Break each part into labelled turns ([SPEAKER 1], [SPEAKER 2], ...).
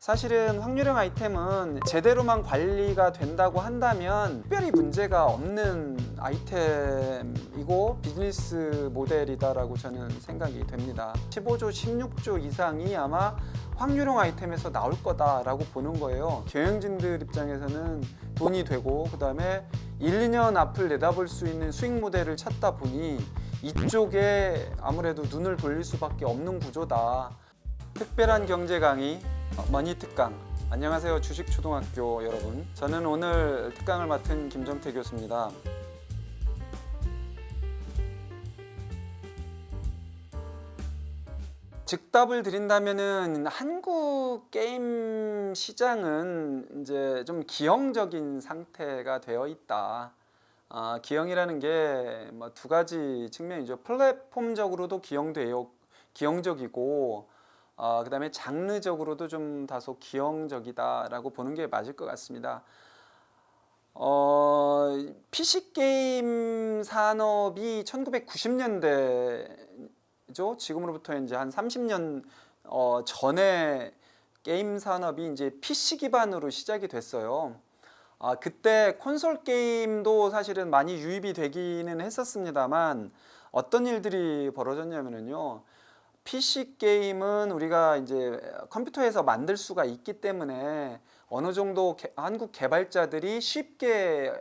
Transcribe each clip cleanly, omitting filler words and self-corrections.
[SPEAKER 1] 사실은 확률형 아이템은 제대로만 관리가 된다고 한다면 특별히 문제가 없는 아이템이고 비즈니스 모델이다라고 저는 생각이 됩니다. 15조, 16조 이상이 아마 확률형 아이템에서 나올 거다라고 보는 거예요. 경영진들 입장에서는 돈이 되고 그 다음에 1, 2년 앞을 내다볼 수 있는 수익 모델을 찾다 보니 이쪽에 아무래도 눈을 돌릴 수밖에 없는 구조다. 특별한 경제 강의 머니 특강. 안녕하세요, 주식초등학교 여러분. 저는 오늘 특강을 맡은 김정태 교수입니다. 즉답을 드린다면은 한국 게임 시장은 이제 좀 기형적인 상태가 되어 있다. 기형이라는 게 뭐 두 가지 측면이죠. 플랫폼적으로도 기형적이고, 그 다음에 장르적으로도 좀 다소 기형적이다라고 보는 게 맞을 것 같습니다. PC 게임 산업이 1990년대죠. 지금으로부터 이제 한 30년 전에 게임 산업이 이제 PC 기반으로 시작이 됐어요. 그때 콘솔 게임도 사실은 많이 유입이 되기는 했었습니다만 어떤 일들이 벌어졌냐면요. PC 게임은 우리가 이제 컴퓨터에서 만들 수가 있기 때문에 어느 정도 한국 개발자들이 쉽게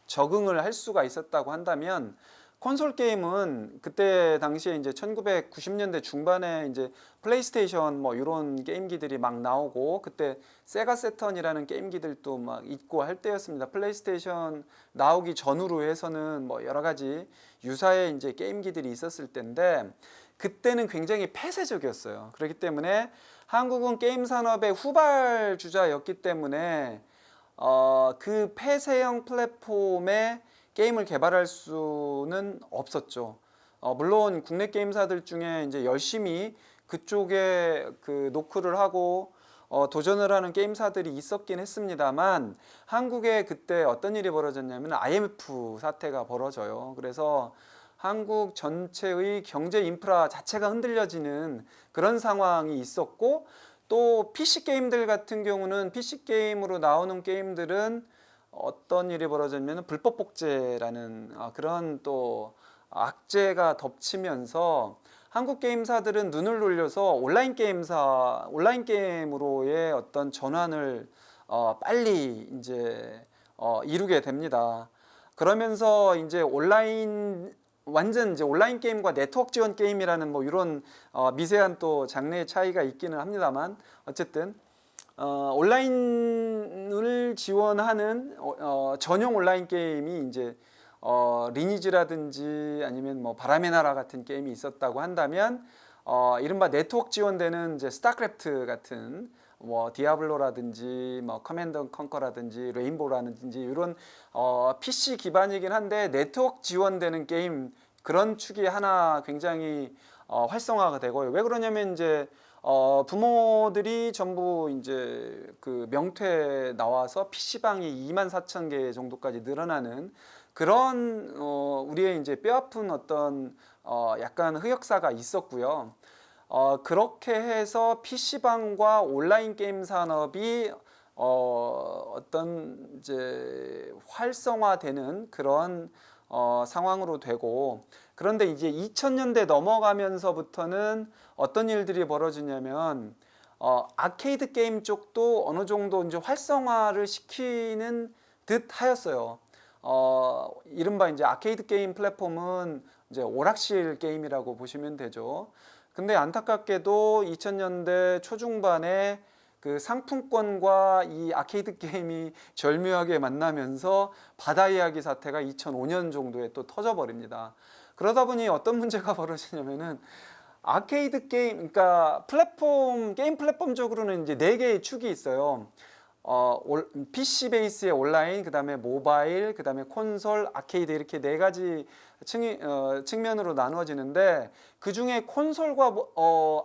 [SPEAKER 1] 적응을 할 수가 있었다고 한다면 콘솔 게임은 그때 당시에 이제 1990년대 중반에 이제 플레이스테이션 뭐 이런 게임기들이 막 나오고 그때 세가 세턴이라는 게임기들도 막 있고 할 때였습니다. 플레이스테이션 나오기 전후로 해서는 뭐 여러 가지 유사의 이제 게임기들이 있었을 때인데 그때는 굉장히 폐쇄적이었어요. 그렇기 때문에 한국은 게임 산업의 후발주자였기 때문에 그 폐쇄형 플랫폼에 게임을 개발할 수는 없었죠. 물론 국내 게임사들 중에 이제 열심히 그쪽에 그 노크를 하고 도전을 하는 게임사들이 있었긴 했습니다만 한국에 그때 어떤 일이 벌어졌냐면 IMF 사태가 벌어져요. 그래서 한국 전체의 경제 인프라 자체가 흔들려지는 그런 상황이 있었고 또 PC 게임들 같은 경우는 PC 게임으로 나오는 게임들은 어떤 일이 벌어졌냐면 불법 복제라는 그런 또 악재가 덮치면서 한국 게임사들은 눈을 돌려서 온라인 게임으로의 어떤 전환을 빨리 이제 이루게 됩니다. 그러면서 이제 완전 이제 온라인 게임과 네트워크 지원 게임이라는 뭐 이런 미세한 또 장르의 차이가 있기는 합니다만 어쨌든 온라인을 지원하는 전용 온라인 게임이 이제 리니지라든지 아니면 뭐 바람의 나라 같은 게임이 있었다고 한다면 이른바 네트워크 지원되는 이제 스타크래프트 같은 뭐 디아블로라든지 뭐 커맨드 앤 컨커라든지 레인보우라든지 이런 PC 기반이긴 한데 네트워크 지원되는 게임 그런 축이 하나 굉장히 활성화가 되고요. 왜 그러냐면 이제 부모들이 전부 이제 그 명퇴 나와서 PC방이 24,000개 정도까지 늘어나는 그런 우리의 이제 뼈아픈 어떤 약간 흑역사가 있었고요. 그렇게 해서 PC방과 온라인 게임 산업이 어떤 이제 활성화되는 그런 상황으로 되고 그런데 이제 2000년대 넘어가면서부터는 어떤 일들이 벌어지냐면 아케이드 게임 쪽도 어느 정도 이제 활성화를 시키는 듯 하였어요. 이른바 이제 아케이드 게임 플랫폼은 이제 오락실 게임이라고 보시면 되죠. 근데 안타깝게도 2000년대 초중반에 그 상품권과 이 아케이드 게임이 절묘하게 만나면서 바다 이야기 사태가 2005년 정도에 또 터져버립니다. 그러다 보니 어떤 문제가 벌어지냐면은 아케이드 게임, 그러니까 게임 플랫폼적으로는 이제 4개의 축이 있어요. PC 베이스의 온라인, 그 다음에 모바일, 그 다음에 콘솔, 아케이드 이렇게 4가지 측면으로 나누어지는데 그 중에 콘솔과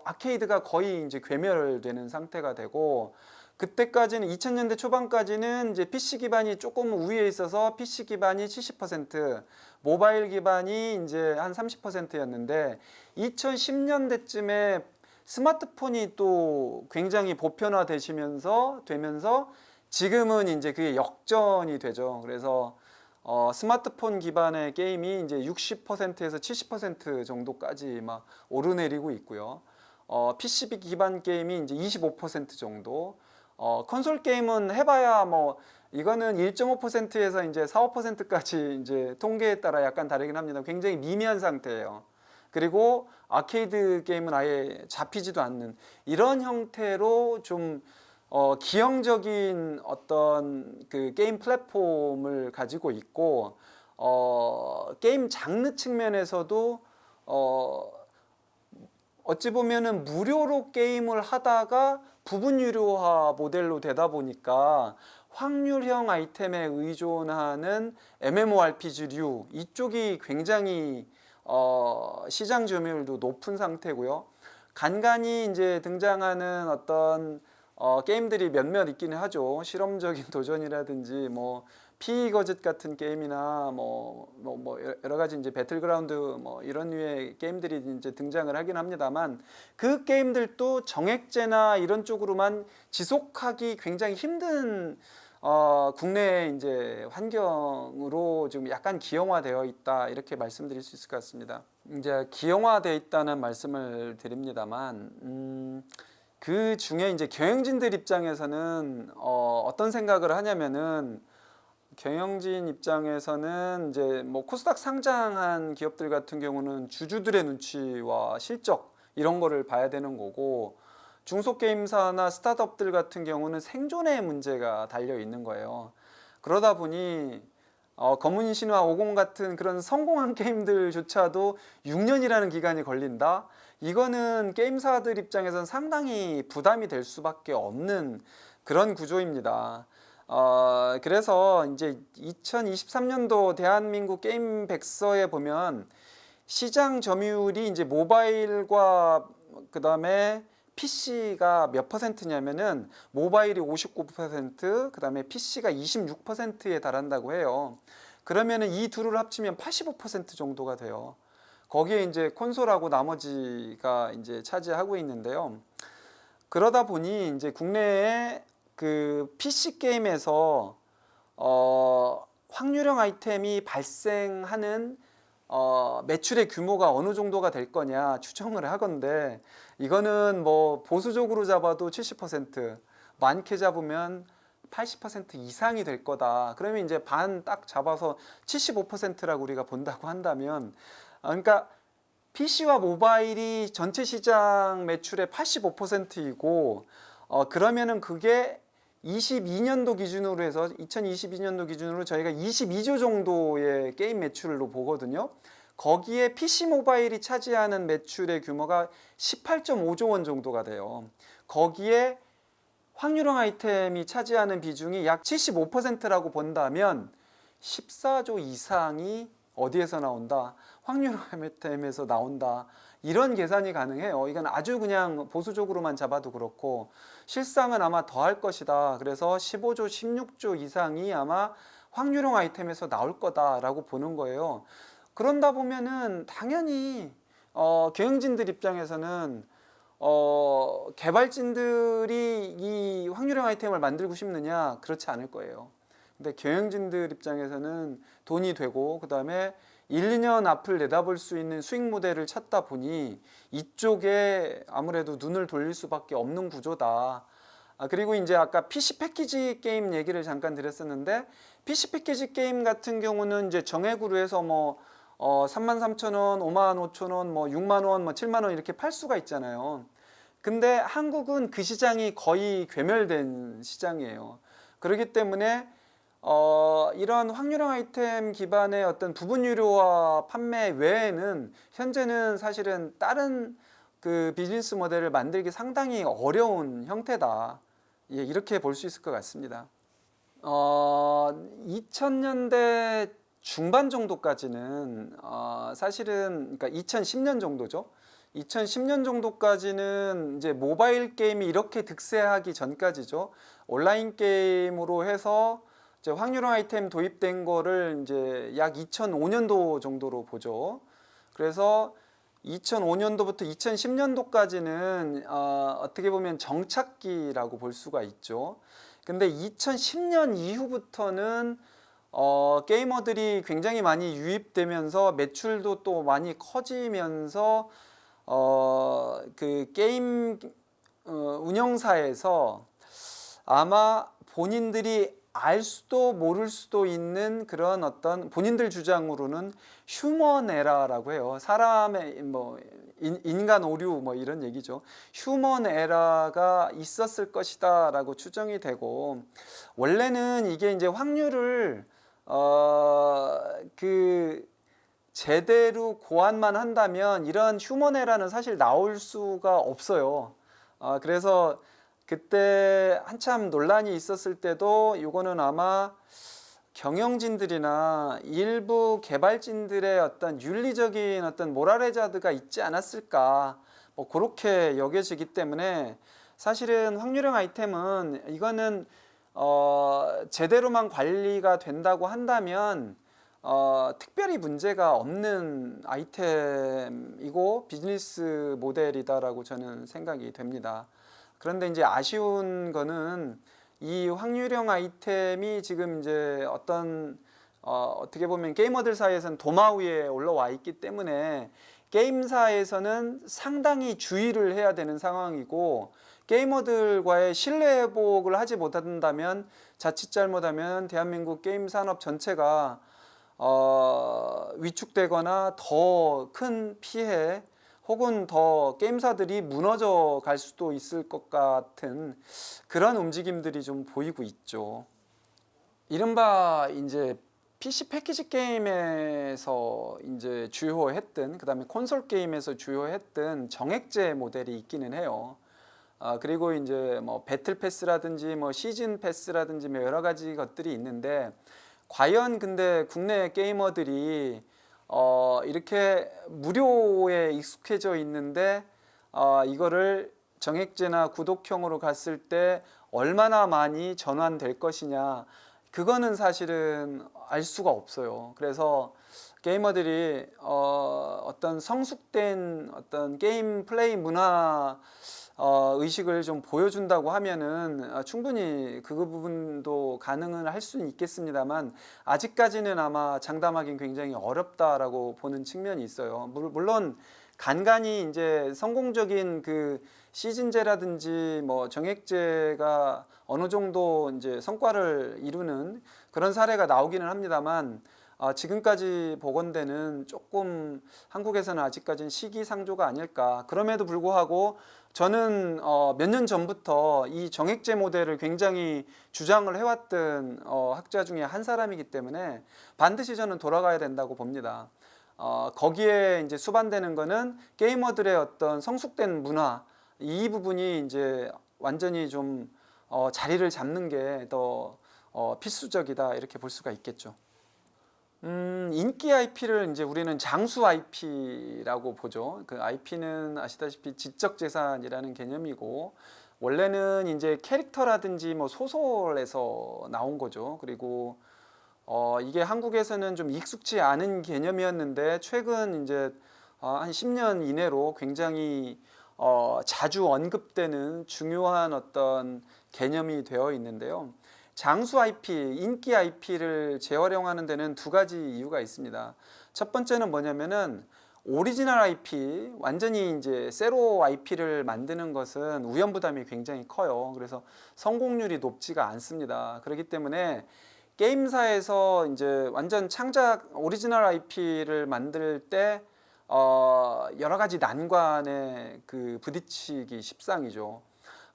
[SPEAKER 1] 아케이드가 거의 이제 괴멸되는 상태가 되고 그때까지는 2000년대 초반까지는 이제 PC 기반이 조금 우위에 있어서 PC 기반이 70%, 모바일 기반이 이제 한 30%였는데 2010년대쯤에 스마트폰이 또 굉장히 되면서 지금은 이제 그게 역전이 되죠. 그래서 스마트폰 기반의 게임이 이제 60%에서 70% 정도까지 막 오르내리고 있고요. PC 기반 게임이 이제 25% 정도. 콘솔 게임은 해봐야 뭐 이거는 1.5%에서 이제 4, 5%까지 이제 통계에 따라 약간 다르긴 합니다. 굉장히 미미한 상태예요. 그리고 아케이드 게임은 아예 잡히지도 않는 이런 형태로 좀 기형적인 어떤 그 게임 플랫폼을 가지고 있고 게임 장르 측면에서도 어찌 보면은 무료로 게임을 하다가 부분 유료화 모델로 되다 보니까 확률형 아이템에 의존하는 MMORPG류 이쪽이 굉장히 시장 점유율도 높은 상태고요. 간간히 이제 등장하는 어떤 게임들이 몇몇 있기는 하죠. 실험적인 도전이라든지 뭐 피거짓 같은 게임이나 뭐 여러 가지 이제 배틀그라운드 뭐 이런 류의 게임들이 이제 등장을 하긴 합니다만 그 게임들도 정액제나 이런 쪽으로만 지속하기 굉장히 힘든 국내 이제 환경으로 지금 약간 기형화되어 있다 이렇게 말씀드릴 수 있을 것 같습니다. 이제 기형화되어 있다는 말씀을 드립니다만 그 중에 이제 경영진들 입장에서는 어떤 생각을 하냐면은 경영진 입장에서는 이제 뭐 코스닥 상장한 기업들 같은 경우는 주주들의 눈치와 실적 이런 거를 봐야 되는 거고 중소게임사나 스타트업들 같은 경우는 생존의 문제가 달려 있는 거예요. 그러다 보니 검은 신화 50 같은 그런 성공한 게임들조차도 6년이라는 기간이 걸린다. 이거는 게임사들 입장에서는 상당히 부담이 될 수밖에 없는 그런 구조입니다. 그래서 이제 2023년도 대한민국 게임 백서에 보면 시장 점유율이 이제 모바일과 그 다음에 PC가 몇 퍼센트냐면은 모바일이 59%, 그 다음에 PC가 26%에 달한다고 해요. 그러면은 이 둘을 합치면 85% 정도가 돼요. 거기에 이제 콘솔하고 나머지가 이제 차지하고 있는데요. 그러다 보니 이제 국내에 그 PC 게임에서 확률형 아이템이 발생하는 매출의 규모가 어느 정도가 될 거냐 추정을 하건데 이거는 뭐 보수적으로 잡아도 70%, 많게 잡으면 80% 이상이 될 거다. 그러면 이제 반 딱 잡아서 75%라고 우리가 본다고 한다면 그러니까 PC와 모바일이 전체 시장 매출의 85%이고 그러면은 그게 22년도 기준으로 해서 2022년도 기준으로 저희가 22조 정도의 게임 매출로 보거든요. 거기에 PC 모바일이 차지하는 매출의 규모가 18.5조 원 정도가 돼요. 거기에 확률형 아이템이 차지하는 비중이 약 75%라고 본다면 14조 이상이 어디에서 나온다? 확률형 아이템에서 나온다. 이런 계산이 가능해요. 이건 아주 그냥 보수적으로만 잡아도 그렇고 실상은 아마 더 할 것이다. 그래서 15조, 16조 이상이 아마 확률형 아이템에서 나올 거다라고 보는 거예요. 그런다 보면은 당연히 경영진들 입장에서는 개발진들이 이 확률형 아이템을 만들고 싶느냐? 그렇지 않을 거예요. 근데 경영진들 입장에서는 돈이 되고 그 다음에 1, 2년 앞을 내다볼 수 있는 수익 모델을 찾다 보니 이쪽에 아무래도 눈을 돌릴 수밖에 없는 구조다. 그리고 이제 아까 PC 패키지 게임 얘기를 잠깐 드렸었는데 PC 패키지 게임 같은 경우는 이제 정액으로 해서 뭐 33,000원, 55,000원, 뭐 6만원, 뭐 7만원 이렇게 팔 수가 있잖아요. 근데 한국은 그 시장이 거의 괴멸된 시장이에요. 그렇기 때문에 이런 확률형 아이템 기반의 어떤 부분 유료화 판매 외에는 현재는 사실은 다른 그 비즈니스 모델을 만들기 상당히 어려운 형태다. 예, 이렇게 볼 수 있을 것 같습니다. 2000년대 중반 정도까지는 사실은 그러니까 2010년 정도죠. 2010년 정도까지는 이제 모바일 게임이 이렇게 득세하기 전까지죠. 온라인 게임으로 해서 이제 확률형 아이템 도입된 거를 이제 약 2005년도 정도로 보죠. 그래서 2005년도부터 2010년도까지는 어떻게 보면 정착기라고 볼 수가 있죠. 근데 2010년 이후부터는 게이머들이 굉장히 많이 유입되면서 매출도 또 많이 커지면서 그 게임 운영사에서 아마 본인들이 알 수도 모를 수도 있는 그런 어떤 본인들 주장으로는 휴먼 에러라고 해요. 사람의 뭐 인간 오류 뭐 이런 얘기죠. 휴먼 에러가 있었을 것이다라고 추정이 되고, 원래는 이게 이제 확률을 그 제대로 고안만 한다면 이런 휴먼 에러는 사실 나올 수가 없어요. 그래서 그때 한참 논란이 있었을 때도 이거는 아마 경영진들이나 일부 개발진들의 어떤 윤리적인 어떤 모랄해자드가 있지 않았을까, 뭐 그렇게 여겨지기 때문에 사실은 확률형 아이템은 이거는 제대로만 관리가 된다고 한다면 특별히 문제가 없는 아이템이고 비즈니스 모델이다라고 저는 생각이 됩니다. 그런데 이제 아쉬운 거는 이 확률형 아이템이 지금 이제 어떻게 보면 게이머들 사이에서는 도마 위에 올라와 있기 때문에 게임사에서는 상당히 주의를 해야 되는 상황이고, 게이머들과의 신뢰 회복을 하지 못한다면 자칫 잘못하면 대한민국 게임 산업 전체가 위축되거나 더 큰 피해 혹은 더 게임사들이 무너져 갈 수도 있을 것 같은 그런 움직임들이 좀 보이고 있죠. 이른바 이제 PC 패키지 게임에서 이제 주요했던, 그다음에 콘솔 게임에서 주요했던 정액제 모델이 있기는 해요. 그리고 이제 뭐 배틀 패스라든지 뭐 시즌 패스라든지 뭐 여러 가지 것들이 있는데, 과연 근데 국내 게이머들이 이렇게 무료에 익숙해져 있는데 이거를 정액제나 구독형으로 갔을 때 얼마나 많이 전환될 것이냐, 그거는 사실은 알 수가 없어요. 그래서 게이머들이 어떤 성숙된 어떤 게임 플레이 문화 의식을 좀 보여준다고 하면은 충분히 그 부분도 가능은 할 수는 있겠습니다만, 아직까지는 아마 장담하기는 굉장히 어렵다라고 보는 측면이 있어요. 물론 간간히 이제 성공적인 그 시즌제라든지 뭐 정액제가 어느 정도 이제 성과를 이루는 그런 사례가 나오기는 합니다만, 지금까지 보건대는 조금 한국에서는 아직까지는 시기상조가 아닐까. 그럼에도 불구하고 저는 몇 년 전부터 이 정액제 모델을 굉장히 주장을 해왔던 학자 중에 한 사람이기 때문에 반드시 저는 돌아가야 된다고 봅니다. 거기에 이제 수반되는 거는 게이머들의 어떤 성숙된 문화, 이 부분이 이제 완전히 좀 자리를 잡는 게 더 필수적이다, 이렇게 볼 수가 있겠죠. 인기 IP를 이제 우리는 장수 IP라고 보죠. 그 IP는 아시다시피 지적 재산이라는 개념이고, 원래는 이제 캐릭터라든지 뭐 소설에서 나온 거죠. 그리고 이게 한국에서는 좀 익숙치 않은 개념이었는데, 최근 이제 한 10년 이내로 굉장히 자주 언급되는 중요한 어떤 개념이 되어 있는데요. 장수 IP, 인기 IP를 재활용하는 데는 두 가지 이유가 있습니다. 첫 번째는 뭐냐면은 오리지널 IP, 완전히 이제 새로 IP를 만드는 것은 우연 부담이 굉장히 커요. 그래서 성공률이 높지가 않습니다. 그렇기 때문에 게임사에서 이제 완전 창작 오리지널 IP를 만들 때 여러 가지 난관에 그 부딪히기 십상이죠.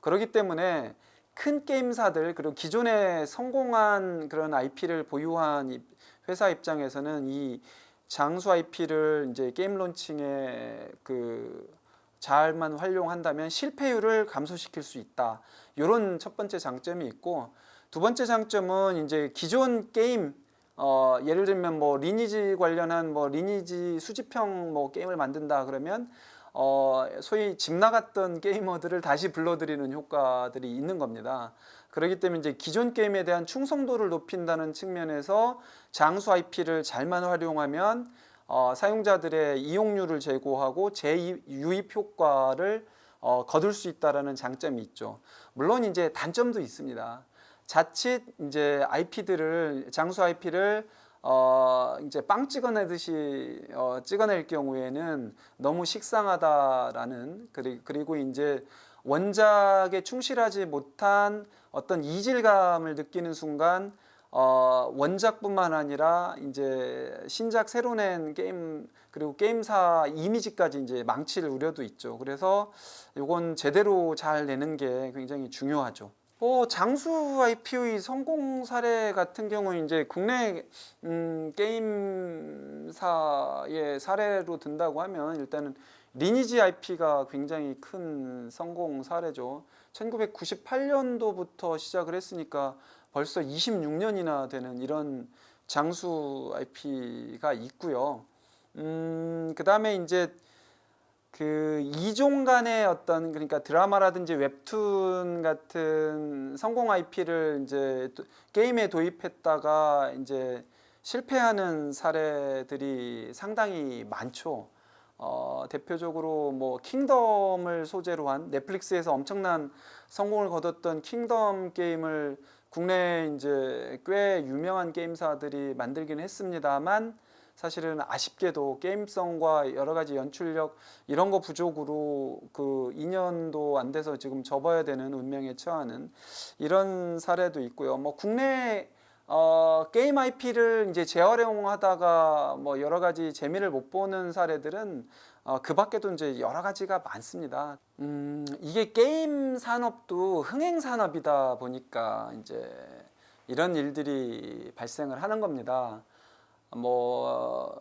[SPEAKER 1] 그렇기 때문에 큰 게임사들, 그리고 기존에 성공한 그런 IP를 보유한 회사 입장에서는 이 장수 IP를 이제 게임 론칭에 그 잘만 활용한다면 실패율을 감소시킬 수 있다. 이런 첫 번째 장점이 있고, 두 번째 장점은 이제 기존 게임 예를 들면 뭐 리니지 관련한 뭐 리니지 수집형 뭐 게임을 만든다 그러면 소위 집 나갔던 게이머들을 다시 불러들이는 효과들이 있는 겁니다. 그렇기 때문에 이제 기존 게임에 대한 충성도를 높인다는 측면에서 장수 IP를 잘만 활용하면 사용자들의 이용률을 제고하고 재유입 효과를 거둘 수 있다라는 장점이 있죠. 물론 이제 단점도 있습니다. 자칫 이제 장수 IP를 이제 빵 찍어내듯이 찍어낼 경우에는 너무 식상하다라는, 그리고 이제 원작에 충실하지 못한 어떤 이질감을 느끼는 순간 원작뿐만 아니라 이제 신작 새로 낸 게임, 그리고 게임사 이미지까지 이제 망칠 우려도 있죠. 그래서 이건 제대로 잘 내는 게 굉장히 중요하죠. 장수 IP의 성공 사례 같은 경우는 이제 국내 게임사의 사례로 든다고 하면 일단은 리니지 IP가 굉장히 큰 성공 사례죠. 1998년도부터 시작을 했으니까 벌써 26년이나 되는 이런 장수 IP가 있고요. 그 다음에 이제 그 이종 간의 어떤, 그러니까 드라마라든지 웹툰 같은 성공 IP를 이제 게임에 도입했다가 이제 실패하는 사례들이 상당히 많죠. 대표적으로 뭐 킹덤을 소재로 한, 넷플릭스에서 엄청난 성공을 거뒀던 킹덤 게임을 국내에 이제 꽤 유명한 게임사들이 만들긴 했습니다만, 사실은 아쉽게도 게임성과 여러 가지 연출력 이런 거 부족으로 그 2년도 안 돼서 지금 접어야 되는 운명에 처하는 이런 사례도 있고요. 뭐 국내 게임 IP를 이제 재활용하다가 뭐 여러 가지 재미를 못 보는 사례들은 그 밖에도 이제 여러 가지가 많습니다. 이게 게임 산업도 흥행 산업이다 보니까 이제 이런 일들이 발생을 하는 겁니다. 뭐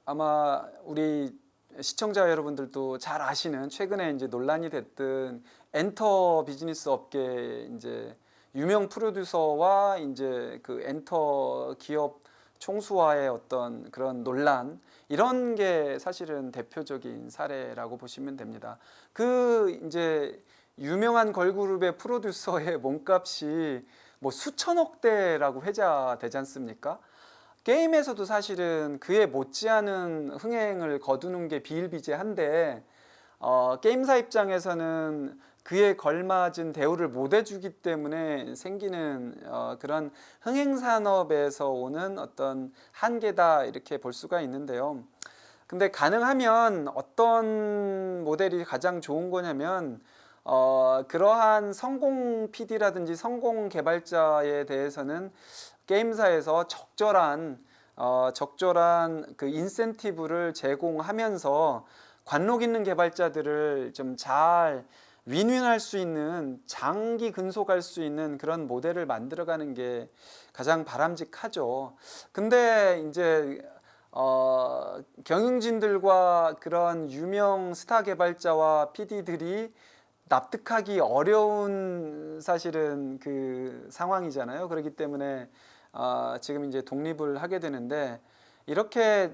[SPEAKER 1] 아마 우리 시청자 여러분들도 잘 아시는, 최근에 이제 논란이 됐던 엔터 비즈니스 업계 이제 유명 프로듀서와 이제 그 엔터 기업 총수와의 어떤 그런 논란, 이런 게 사실은 대표적인 사례라고 보시면 됩니다. 그 이제 유명한 걸그룹의 프로듀서의 몸값이 뭐 수천억 대라고 회자되지 않습니까? 게임에서도 사실은 그에 못지않은 흥행을 거두는 게 비일비재한데 게임사 입장에서는 그에 걸맞은 대우를 못 해주기 때문에 생기는 그런 흥행산업에서 오는 어떤 한계다, 이렇게 볼 수가 있는데요. 근데 가능하면 어떤 모델이 가장 좋은 거냐면 그러한 성공 PD라든지 성공 개발자에 대해서는 게임사에서 적절한 그 인센티브를 제공하면서 관록 있는 개발자들을 좀 잘 윈윈할 수 있는, 장기 근속할 수 있는 그런 모델을 만들어가는 게 가장 바람직하죠. 근데 이제 경영진들과 그런 유명 스타 개발자와 PD들이 납득하기 어려운 사실은 그 상황이잖아요. 그렇기 때문에 지금 이제 독립을 하게 되는데, 이렇게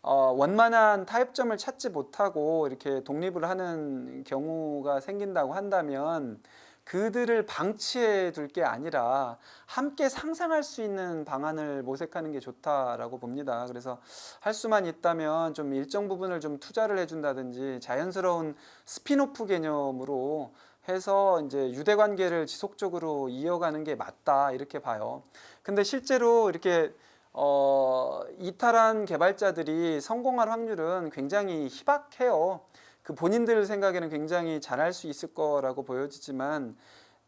[SPEAKER 1] 원만한 타협점을 찾지 못하고 이렇게 독립을 하는 경우가 생긴다고 한다면 그들을 방치해 둘 게 아니라 함께 상생할 수 있는 방안을 모색하는 게 좋다라고 봅니다. 그래서 할 수만 있다면 좀 일정 부분을 좀 투자를 해준다든지 자연스러운 스핀오프 개념으로 해서 이제 유대 관계를 지속적으로 이어가는 게 맞다, 이렇게 봐요. 근데 실제로 이렇게 이탈한 개발자들이 성공할 확률은 굉장히 희박해요. 그 본인들 생각에는 굉장히 잘할 수 있을 거라고 보여지지만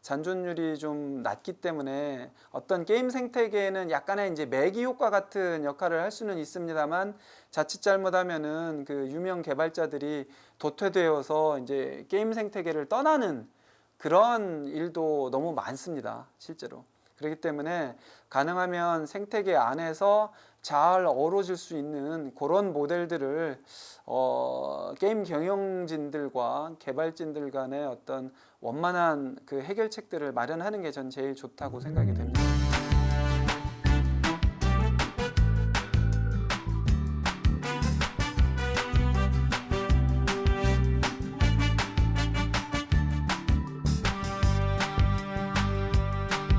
[SPEAKER 1] 잔존율이 좀 낮기 때문에 어떤 게임 생태계에는 약간의 이제 매기 효과 같은 역할을 할 수는 있습니다만, 자칫 잘못하면은 그 유명 개발자들이 도태되어서 이제 게임 생태계를 떠나는 그런 일도 너무 많습니다, 실제로. 그렇기 때문에 가능하면 생태계 안에서 잘 어우러질 수 있는 그런 모델들을 게임 경영진들과 개발진들 간의 어떤 원만한 그 해결책들을 마련하는 게 전 제일 좋다고 생각이 됩니다.